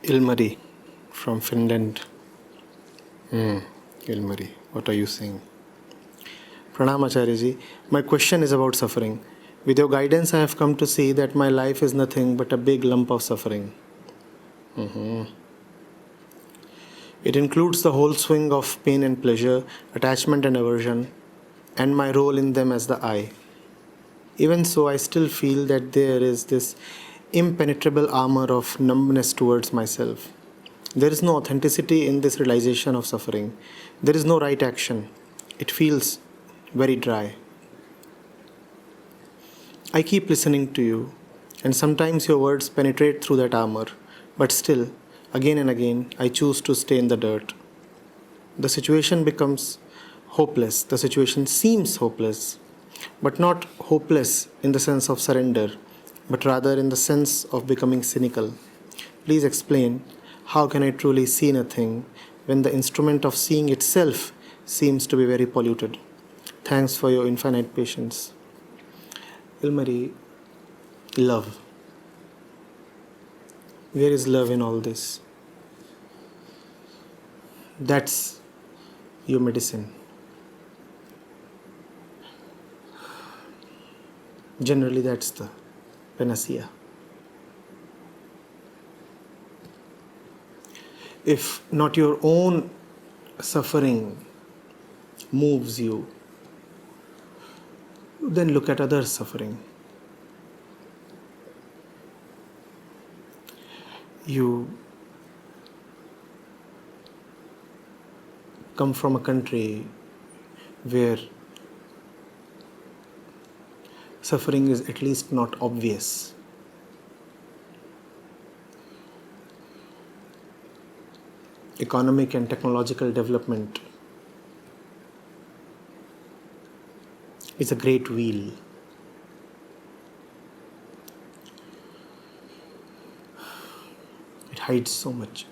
Ilmari from Finland. Ilmari, what are you saying? Pranam Acharyaji, my question is about suffering. With your guidance, I have come to see that my life is nothing but a big lump of suffering. It includes the whole swing of pain and pleasure, attachment and aversion, and my role in them as the I. Even so, I still feel that there is this impenetrable armor of numbness towards myself. There is no authenticity in this realization of suffering. There is no right action. It feels very dry. I keep listening to you, and sometimes your words penetrate through that armor, but still, again and again, I choose to stay in the dirt. The situation becomes hopeless. The situation seems hopeless, but not hopeless in the sense of surrender, but rather in the sense of becoming cynical. Please explain, how can I truly see nothing when the instrument of seeing itself seems to be very polluted? Thanks for your infinite patience. Ilmari, love. Where is love in all this? That's your medicine. Generally, that's the panacea. If not your own suffering moves you, then look at others' suffering. You come from a country where suffering is at least not obvious. Economic and technological development is a great wheel. It hides so much.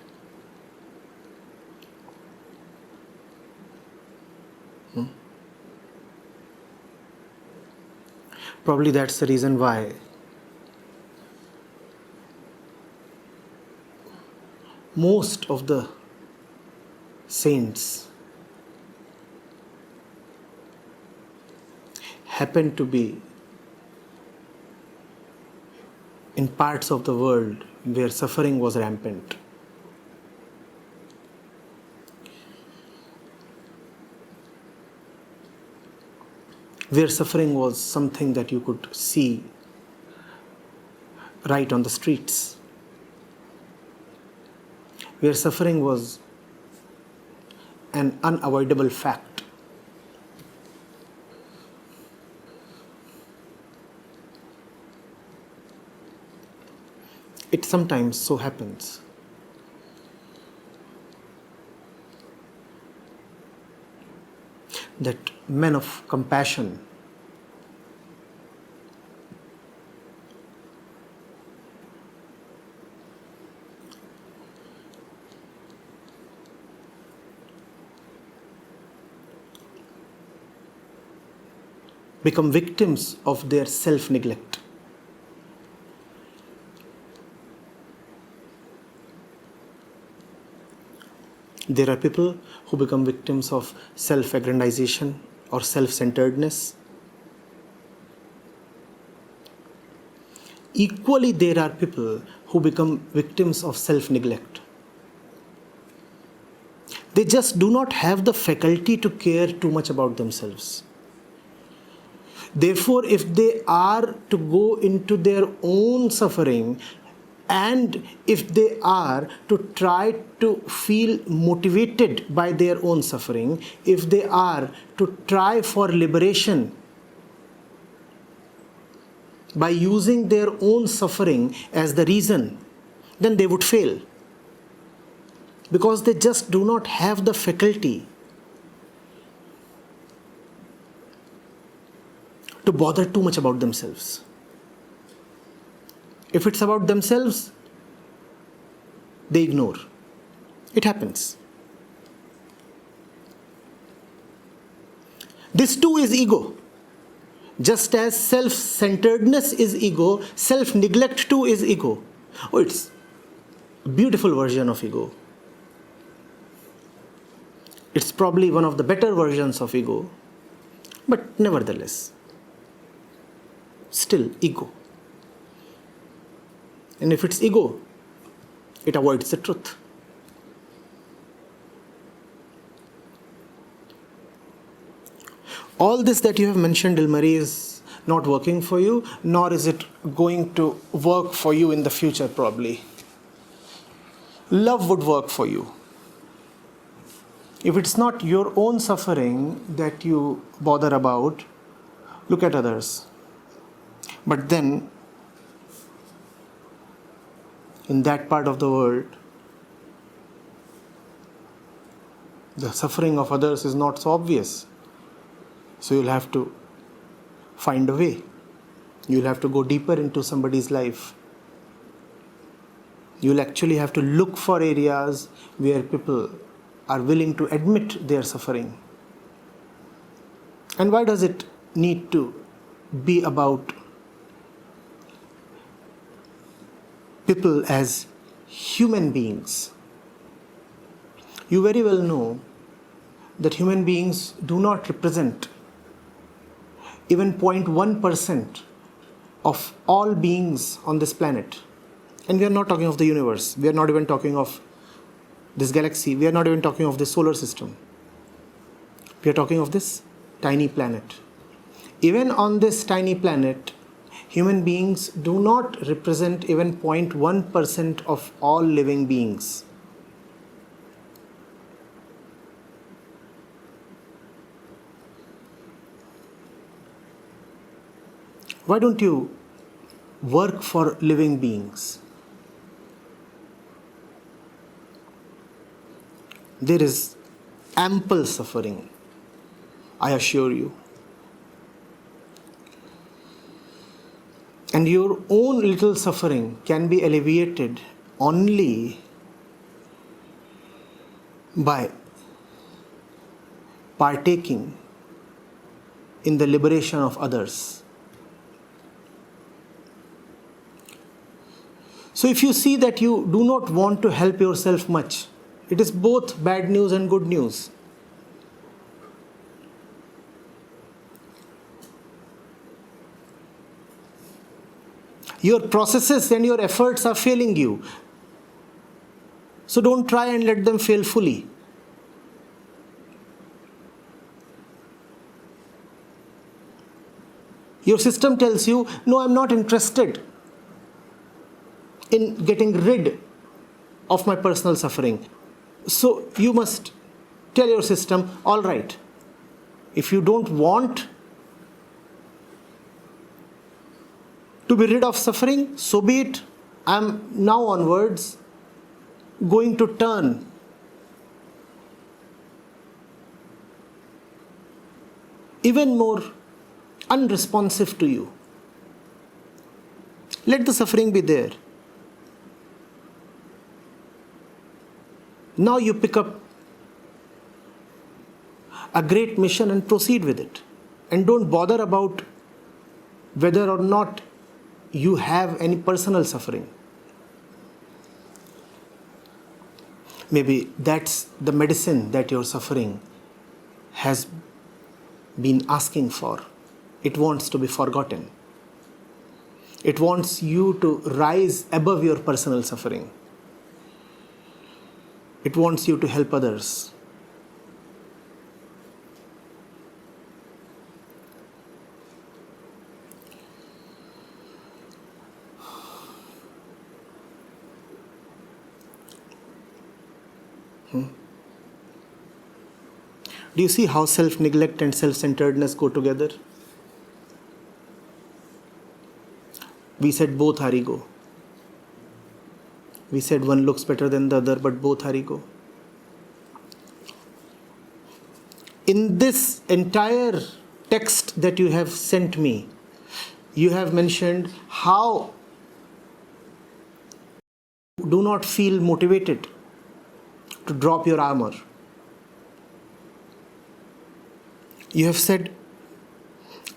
Probably that's the reason why most of the saints happen to be in parts of the world where suffering was rampant. Where suffering was something that you could see right on the streets. Where suffering was an unavoidable fact. It sometimes so happens that men of compassion become victims of their self-neglect. There are people who become victims of self-aggrandization or self-centeredness. Equally, there are people who become victims of self-neglect. They just do not have the faculty to care too much about themselves. Therefore, if they are to go into their own suffering, and if they are to try to feel motivated by their own suffering, if they are to try for liberation by using their own suffering as the reason, then they would fail. Because they just do not have the faculty to bother too much about themselves. If it's about themselves, they ignore. It happens. This too is ego. Just as self-centeredness is ego, self-neglect too is ego. beautiful version of ego. It's probably one of the better versions of ego, but nevertheless, still ego. And if it's ego, it avoids the truth. All this that you have mentioned, Ilmari, is not working for you, nor is it going to work for you in the future probably. Love would work for you. If it's not your own suffering that you bother about, look at others. But then, in that part of the world, the suffering of others is not so obvious. So you'll have to find a way. You'll have to go deeper into somebody's life. You'll actually have to look for areas where people are willing to admit their suffering. And why does it need to be about people as human beings? You very well know that human beings do not represent even 0.1% of all beings on this planet. And we are not talking of the universe. We are not even talking of this galaxy. We are not even talking of the solar system. We are talking of this tiny planet. Even on this tiny planet, human beings do not represent even 0.1% of all living beings. Why don't you work for living beings? There is ample suffering, I assure you. And your own little suffering can be alleviated only by partaking in the liberation of others. So if you see that you do not want to help yourself much, it is both bad news and good news. Your processes and your efforts are failing you. So don't try and let them fail fully. Your system tells you, no, I'm not interested in getting rid of my personal suffering. So you must tell your system, all right, if you don't want to be rid of suffering, so be it. I'm now onwards going to turn even more unresponsive to you. Let the suffering be there. Now you pick up a great mission and proceed with it. And don't bother about whether or not you have any personal suffering. Maybe that's the medicine that your suffering has been asking for. It wants to be forgotten. It wants you to rise above your personal suffering. It wants you to help others. Do you see how self-neglect and self-centeredness go together? We said both are ego. We said one looks better than the other, but both are ego. In this entire text that you have sent me, you have mentioned how you do not feel motivated to drop your armor. You have said,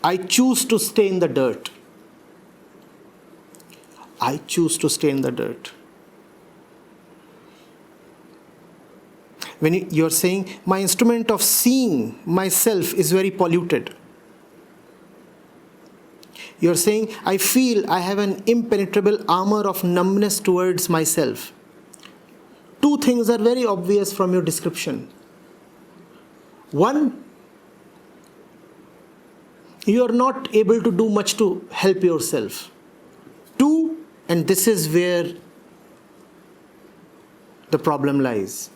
I choose to stay in the dirt. I choose to stay in the dirt. when you're saying, my instrument of seeing myself is very polluted. You're saying, I feel I have an impenetrable armor of numbness towards myself. Two things are very obvious from your description. One, you are not able to do much to help yourself. Two, and this is where the problem lies.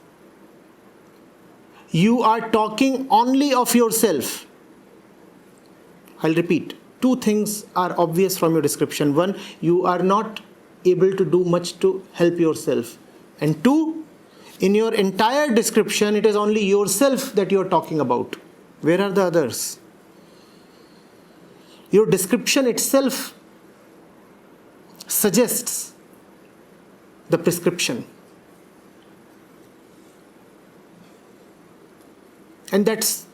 You are talking only of yourself. I'll repeat. Two things are obvious from your description. One, you are not able to do much to help yourself. And two, in your entire description, it is only yourself that you are talking about. Where are the others? Your description itself suggests the prescription. And that's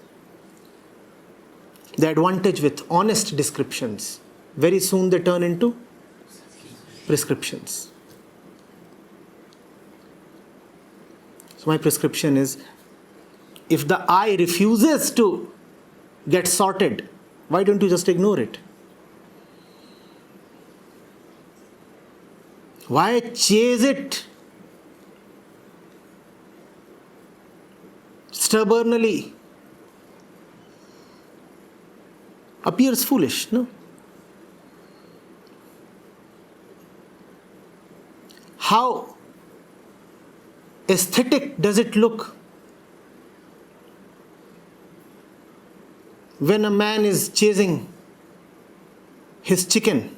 the advantage with honest descriptions. Very soon they turn into prescriptions. So my prescription is, if the I refuses to get sorted, why don't you just ignore it? Why chase it stubbornly? Appears foolish, no? How aesthetic does it look when a man is chasing his chicken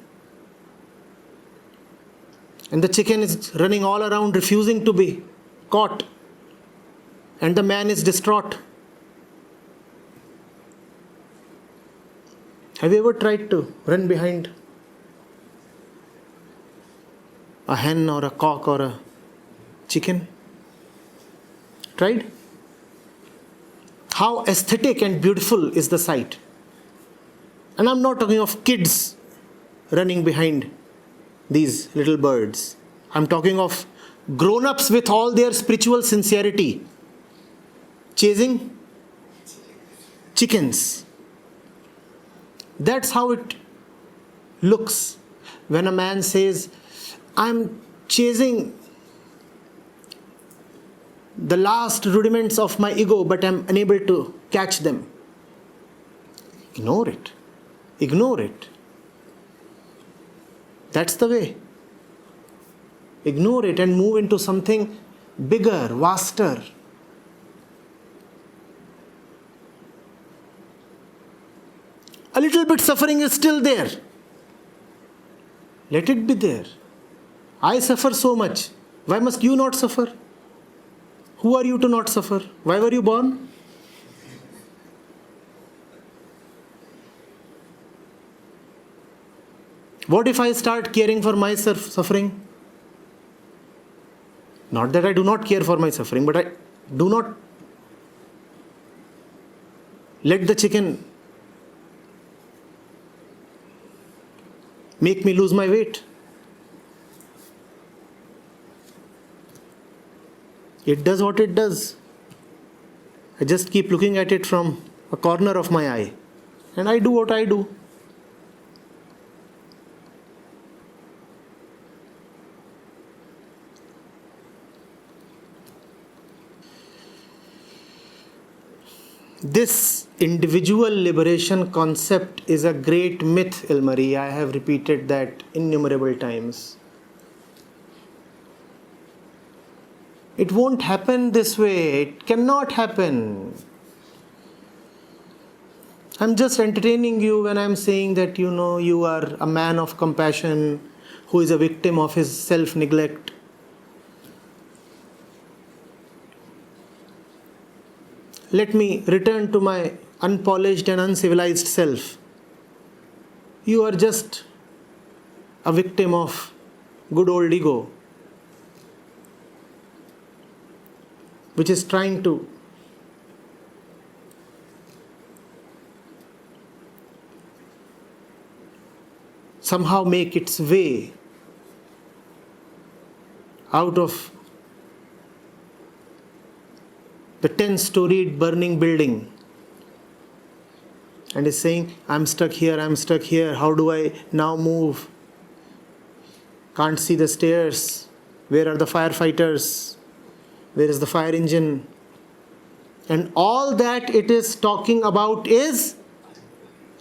and the chicken is running all around refusing to be caught and the man is distraught? Have you ever tried to run behind a hen or a cock or a chicken? Tried? How aesthetic and beautiful is the sight. And I'm not talking of kids running behind these little birds. I'm talking of grown-ups with all their spiritual sincerity chasing chickens. That's how it looks when a man says, I'm chasing the last rudiments of my ego, but I'm unable to catch them. Ignore it. Ignore it. That's the way. Ignore it and move into something bigger, vaster. A little bit suffering is still there. Let it be there. I suffer so much. Why must you not suffer? Who are you to not suffer? Why were you born? What if I start caring for my suffering? Not that I do not care for my suffering, but I do not let the chicken make me lose my weight. It does what it does. I just keep looking at it from a corner of my eye. And I do what I do. This individual liberation concept is a great myth, Ilmari. I have repeated that innumerable times. It won't happen this way. It cannot happen. I'm just entertaining you when I'm saying that, you are a man of compassion who is a victim of his self-neglect. Let me return to my unpolished and uncivilized self. You are just a victim of good old ego, which is trying to somehow make its way out of the 10-storied burning building, and is saying, I'm stuck here, how do I now move? Can't see the stairs. Where are the firefighters? Where is the fire engine? And all that it is talking about is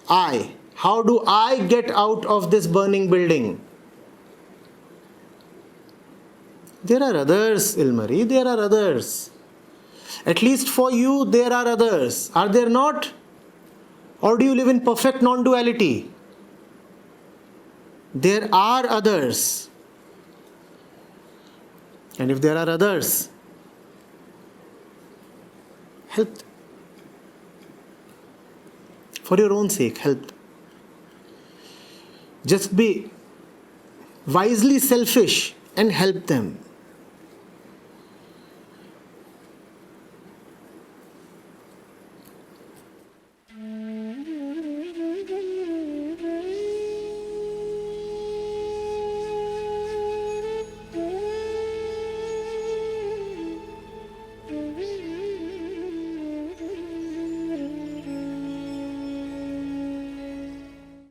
I. How do I get out of this burning building? There are others, Ilmari, there are others. At least for you, there are others. Are there not? Or do you live in perfect non-duality? There are others. And if there are others, help them. For your own sake, help them. Just be wisely selfish and help them.